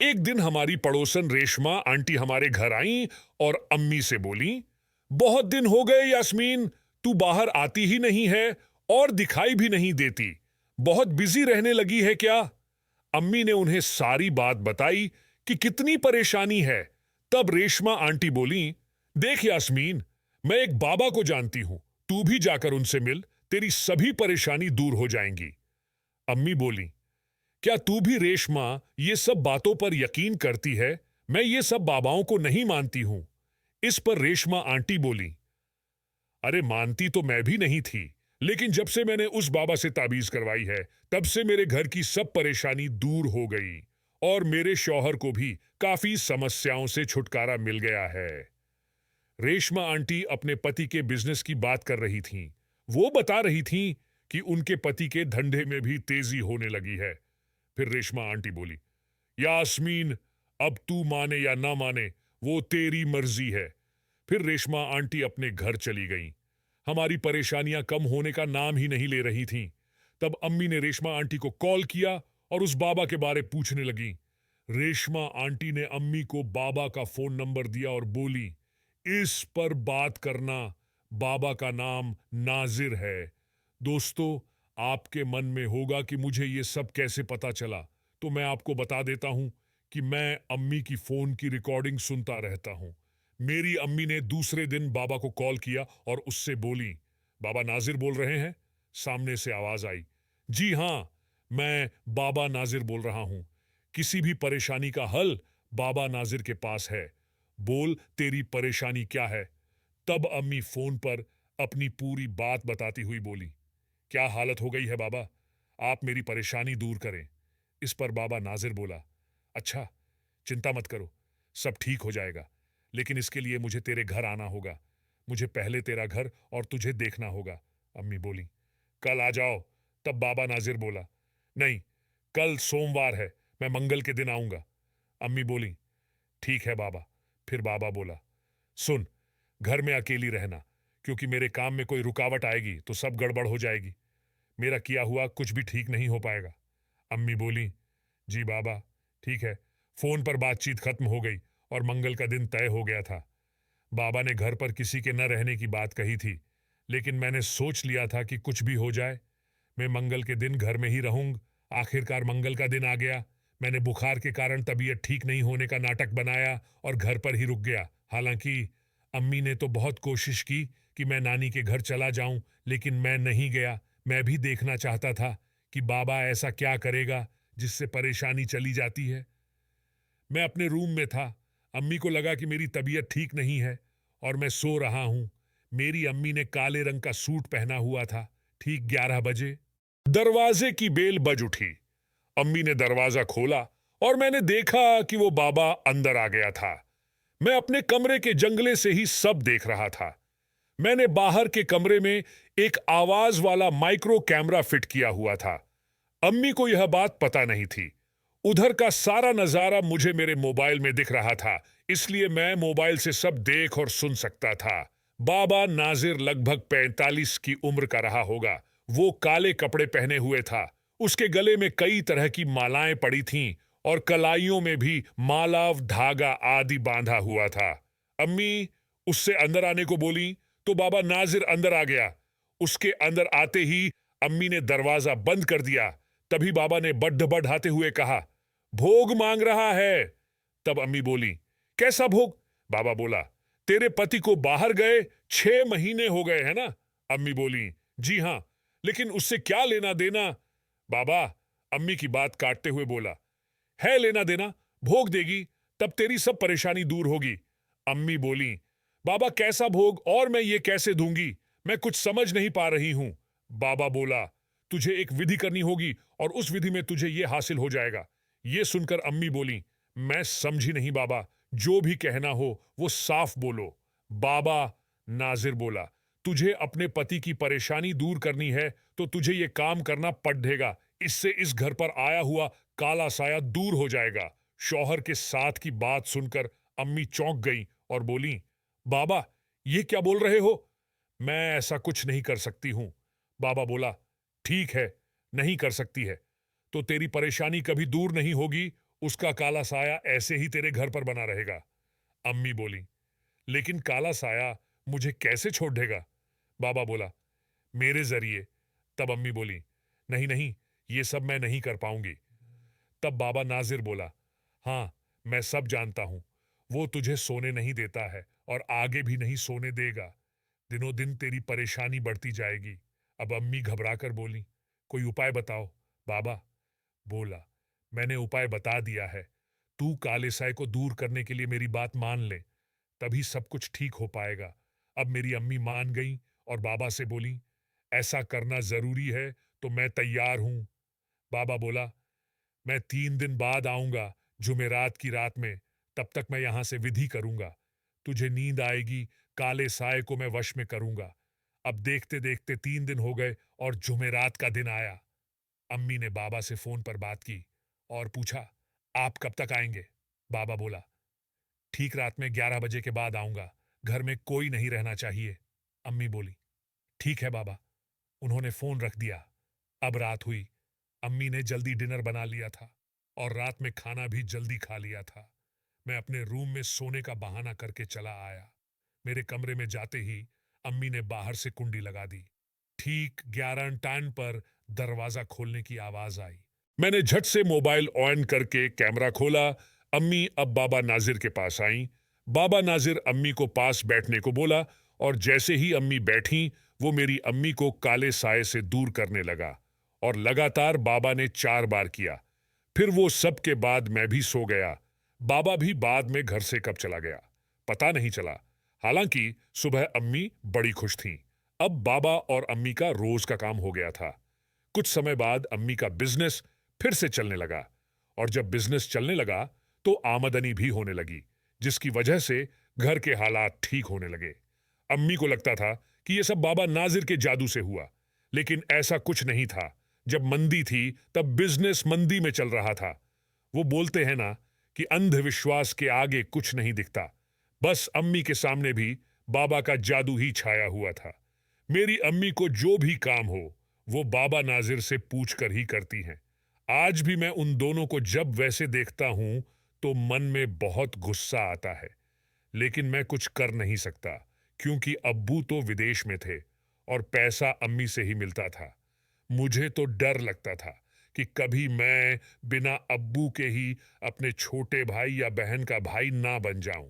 एक दिन हमारी पड़ोसन रेशमा आंटी हमारे घर आईं और अम्मी से बोली, बहुत दिन हो गए यास्मीन, तू बाहर आती ही नहीं है और दिखाई भी नहीं देती। बहुत बिजी रहने लगी है क्या? अम्मी ने उन्हें सारी बात बताई कि कितनी परेशानी है। तब रेशमा आंटी बोली, देख यास्मीन, मैं एक बाबा को जानती हूं, तू भी जाकर उनसे मिल, तेरी सभी परेशानी दूर हो जाएंगी। अम्मी बोली, क्या तू भी रेशमा ये सब बातों पर यकीन करती है? मैं ये सब बाबाओं को नहीं मानती हूं। इस पर रेशमा आंटी बोली, अरे मानती तो मैं भी नहीं थी, लेकिन जब से मैंने उस बाबा से ताबीज करवाई है, तब से मेरे घर की सब परेशानी दूर हो गई और मेरे शौहर को भी काफी समस्याओं से छुटकारा मिल गया है। रेशमा आंटी अपने पति के बिजनेस की बात कर रही थीं। वो बता रही थीं कि उनके पति के धंधे में भी तेजी होने लगी है। फिर रेशमा आंटी बोली, यास्मीन, अब तू माने या ना माने, वो तेरी मर्जी है। फिर रेशमा आंटी अपने घर चली गईं। हमारी परेशानियां कम होने का नाम ही नहीं ले रही थीं। तब अम्मी ने रेशमा आंटी को कॉल किया और उस बाबा के बारे पूछने लगी। रेशमा आंटी ने अम्मी को बाबा का फोन नंबर दिया और बोली, इस पर बात करना। बाबा का नाम नाजिर है। दोस्तों, आपके मन में होगा कि मुझे ये सब कैसे पता चला, तो मैं आपको बता देता हूं कि मैं अम्मी की फोन की रिकॉर्डिंग सुनता रहता हूं। मेरी अम्मी ने दूसरे दिन बाबा को कॉल किया और उससे बोली, बाबा नाजिर बोल रहे हैं? सामने से आवाज आई, जी हां, मैं बाबा नाजिर बोल रहा हूं। किसी भी परेशानी का हल बाबा नाजिर के पास है। बोल, तेरी परेशानी क्या है? तब अम्मी फोन पर अपनी पूरी बात बताती हुई बोली, क्या हालत हो गई है बाबा, आप मेरी परेशानी दूर करें। इस पर बाबा नाजिर बोला, अच्छा, चिंता मत करो, सब ठीक हो जाएगा, लेकिन इसके लिए मुझे तेरे घर आना होगा। मुझे पहले तेरा घर और तुझे देखना होगा। अम्मी बोली, कल आ जाओ। तब बाबा नाजिर बोला, नहीं, कल सोमवार है, मैं मंगल के दिन आऊंगा। अम्मी बोली, ठीक है बाबा। फिर बाबा बोला, सुन, घर में अकेली रहना, क्योंकि मेरे काम में कोई रुकावट आएगी तो सब गड़बड़ हो जाएगी। मेरा किया हुआ कुछ भी ठीक नहीं हो पाएगा। अम्मी बोली, जी बाबा, ठीक है। फोन पर बातचीत खत्म हो गई और मंगल का दिन तय हो गया था। बाबा ने घर पर किसी के न रहने की बात कही थी, लेकिन मैंने सोच लिया था कि कुछ भी हो जाए, मैं मंगल के दिन घर में ही रहूंगा। आखिरकार मंगल का दिन आ गया। मैंने बुखार के कारण तबीयत ठीक नहीं होने का नाटक बनाया और घर पर ही रुक गया। हालांकि अम्मी ने तो बहुत कोशिश की कि मैं नानी के घर चला जाऊं, लेकिन मैं नहीं गया। मैं भी देखना चाहता था कि बाबा ऐसा क्या करेगा जिससे परेशानी चली जाती है। मैं अपने रूम में था। अम्मी को लगा कि मेरी तबीयत ठीक नहीं है और मैं सो रहा हूं। मेरी अम्मी ने काले रंग का सूट पहना हुआ था। ठीक 11 बजे दरवाजे की बेल बज उठी। अम्मी ने दरवाजा खोला और मैंने देखा कि वो बाबा अंदर आ गया था। मैं अपने कमरे के जंगले से ही सब देख रहा था। मैंने बाहर के कमरे में एक आवाज वाला माइक्रो कैमरा फिट किया हुआ था। अम्मी को यह बात पता नहीं थी। उधर का सारा नजारा मुझे मेरे मोबाइल में दिख रहा था, इसलिए मैं मोबाइल से सब देख और सुन सकता था। बाबा नाजिर लगभग 45 की उम्र का रहा होगा। वो काले कपड़े पहने हुए था। उसके गले में कई तरह की मालाएं पड़ी थीं और कलाइयों में भी माला, धागा आदि बांधा हुआ था। अम्मी उससे अंदर आने को बोली तो बाबा नाजिर अंदर आ गया। उसके अंदर आते ही अम्मी ने दरवाजा बंद कर दिया। तभी बाबा ने बड्ढ बढ़ाते हुए कहा, भोग मांग रहा है। तब अम्मी बोली, कैसा भोग? बाबा बोला, तेरे पति को बाहर गए 6 महीने हो गए हैं ना? अम्मी बोली, जी हां, लेकिन उससे क्या लेना देना? बाबा अम्मी की बात काटते हुए बोला, है लेना देना, भोग देगी तब तेरी सब परेशानी दूर होगी। अम्मी बोली, बाबा कैसा भोग और मैं ये कैसे दूंगी? मैं कुछ समझ नहीं पा रही हूं। बाबा बोला, तुझे एक विधि करनी होगी और उस विधि में तुझे ये हासिल हो जाएगा। ये सुनकर अम्मी बोली, मैं समझी नहीं बाबा, जो भी कहना हो वो साफ बोलो। बाबा नाजिर बोला, तुझे अपने पति की परेशानी दूर करनी है तो तुझे ये काम करना पड़ेगा। इससे इस घर पर आया हुआ काला साया दूर हो जाएगा। शौहर के साथ की बात सुनकर अम्मी चौंक गई और बोली, बाबा ये क्या बोल रहे हो? मैं ऐसा कुछ नहीं कर सकती हूं। बाबा बोला, ठीक है, नहीं कर सकती है तो तेरी परेशानी कभी दूर नहीं होगी उसका काला साया ऐसे ही तेरे घर पर बना रहेगा। अम्मी बोली, लेकिन काला साया मुझे कैसे छोड़ देगा? बाबा बोला, मेरे जरिए। तब अम्मी बोली, नहीं नहीं, ये सब मैं नहीं कर पाऊंगी। तब बाबा नाजिर बोला, हाँ, मैं सब जानता हूं। वो तुझे सोने नहीं देता है और आगे भी नहीं सोने देगा। दिनों दिन तेरी परेशानी बढ़ती जाएगी। अब अम्मी घबरा कर बोली, कोई उपाय बताओ। बाबा बोला, मैंने उपाय बता दिया है। तू काले साए को दूर करने के लिए मेरी बात मान ले, तभी सब कुछ ठीक हो पाएगा। अब मेरी अम्मी मान गई और बाबा से बोली, ऐसा करना जरूरी है तो मैं तैयार हूं। बाबा बोला, मैं 3 दिन बाद आऊंगा, जुमेरात की रात में। तब तक मैं यहां से विधि करूंगा। तुझे नींद आएगी, काले साए को मैं वश में करूंगा। अब देखते देखते 3 दिन हो गए और जुमेरात का दिन आया। अम्मी ने बाबा से फोन पर बात की और पूछा, आप कब तक आएंगे? बाबा बोला, ठीक रात में 11 बजे के बाद आऊंगा। घर में कोई नहीं रहना चाहिए। अम्मी बोली, ठीक है बाबा। उन्होंने फोन रख दिया। अब रात हुई। अम्मी ने जल्दी डिनर बना लिया था और रात में खाना भी जल्दी खा लिया था। मैं अपने रूम में सोने का बहाना करके चला आया। मेरे कमरे में जाते ही अम्मी ने बाहर से कुंडी लगा दी। ठीक 11 टन पर दरवाजा खोलने की आवाज आई। मैंने झट से मोबाइल ऑन करके कैमरा खोला। अम्मी अब बाबा नाजिर के पास आई। बाबा नाजिर अम्मी को पास बैठने को बोला और जैसे ही अम्मी बैठी, वो मेरी अम्मी को काले साए से दूर करने लगा और लगातार बाबा ने 4 बार किया। फिर वो सब के बाद मैं भी सो गया। बाबा भी बाद में घर से कब चला गया पता नहीं चला। हालांकि सुबह अम्मी बड़ी खुश थीं। अब बाबा और अम्मी का रोज का काम हो गया था। कुछ समय बाद अम्मी का बिजनेस फिर से चलने लगा और जब बिजनेस चलने लगा तो आमदनी भी होने लगी, जिसकी वजह से घर के हालात ठीक होने लगे। अम्मी को लगता था कि यह सब बाबा नाजिर के जादू से हुआ, लेकिन ऐसा कुछ नहीं था। जब मंदी थी तब बिजनेस मंदी में चल रहा था। वो बोलते हैं ना कि अंधविश्वास के आगे कुछ नहीं दिखता। बस अम्मी के सामने भी बाबा का जादू ही छाया हुआ था। मेरी अम्मी को जो भी काम हो वो बाबा नाजिर से पूछ कर ही करती हैं। आज भी मैं उन दोनों को जब वैसे देखता हूं तो मन में बहुत गुस्सा आता है, लेकिन मैं कुछ कर नहीं सकता क्योंकि अब्बू तो विदेश में थे और पैसा अम्मी से ही मिलता था। मुझे तो डर लगता था कि कभी मैं बिना अब्बू के ही अपने छोटे भाई या बहन का भाई ना बन जाऊं।